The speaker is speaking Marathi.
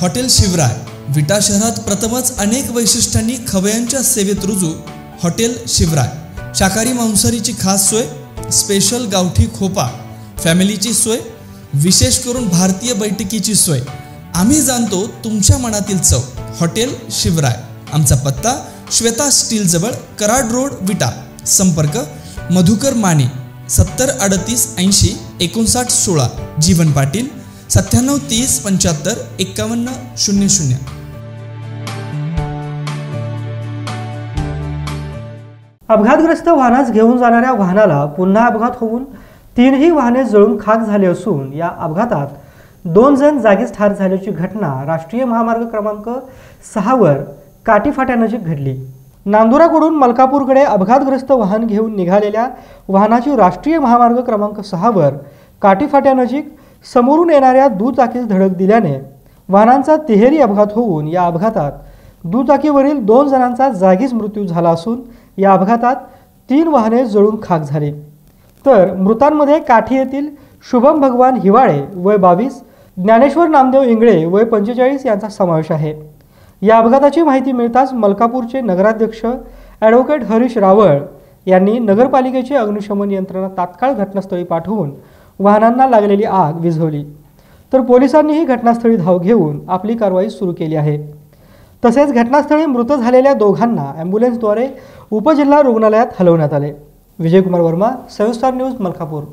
हॉटेल शिवराय विटा शहरात प्रथमच अनेक वैशिष्ट्यांनी खवय्यांच्या सेवेत रुजू हॉटेल शिवराय। शाकाहारी मांसाहारीची खास सोय, स्पेशल गावठी खोपा, फॅमिलीची सोय, विशेष करून भारतीय बैठकीची सोय। आम्ही जाणतो तुमच्या मनातील चव। हॉटेल शिवराय। आमचा पत्ता श्वेता स्टील जवळ, कराड रोड, विटा। संपर्क मधुकर माने 70 38 80 59 16, जीवन पाटील 97 30 75 51 00। अपघातग्रस्त वाहनास घेऊन जाणाऱ्या वाहनाला पुन्हा अपघात होऊन 3ही वाहने जळून खाक झाली असून या अपघातात 2 जण जागीच ठार झाल्याची घटना राष्ट्रीय महामार्ग क्रमांक 6 वर काटीफाट्यानजीक घडली। नांदुराकडून मलकापूरकडे अपघातग्रस्त वाहन घेऊन निघालेल्या वाहनाची राष्ट्रीय महामार्ग क्रमांक 6 वर काटीफाट्यानजीक समोरून येणाऱ्या दुचाकीस धडक दिल्याने वाहनांचा तिहेरी अपघात होऊन या अपघातात दुचाकीवरील 2 जणांचा जागीच मृत्यू झाला असून या अपघातात 3 वाहने जळून खाक झाली। तर मृतांमध्ये काठी येथील शुभम भगवान हिवाळे वय 22, ज्ञानेश्वर नामदेव इंगळे वय 45 यांचा समावेश आहे। या अपघाताची माहिती मिळताच मलकापूरचे नगराध्यक्ष ॲडव्होकेट हरीश रावळ यांनी नगरपालिकेचे अग्निशमन यंत्रणा तात्काळ घटनास्थळी पाठवून वाहनांना लागलेली आग विझवली। तर पोलिसांनीही घटनास्थळी धाव घेऊन आपली कारवाई सुरू केली आहे। तसेच घटनास्थळी मृत झालेल्या दोघांना ॲम्ब्युलन्सद्वारे उपजिल्हा रुग्णालयात हलवण्यात आले। विजयकुमार वर्मा, सविस्तर न्यूज, मलकापूर।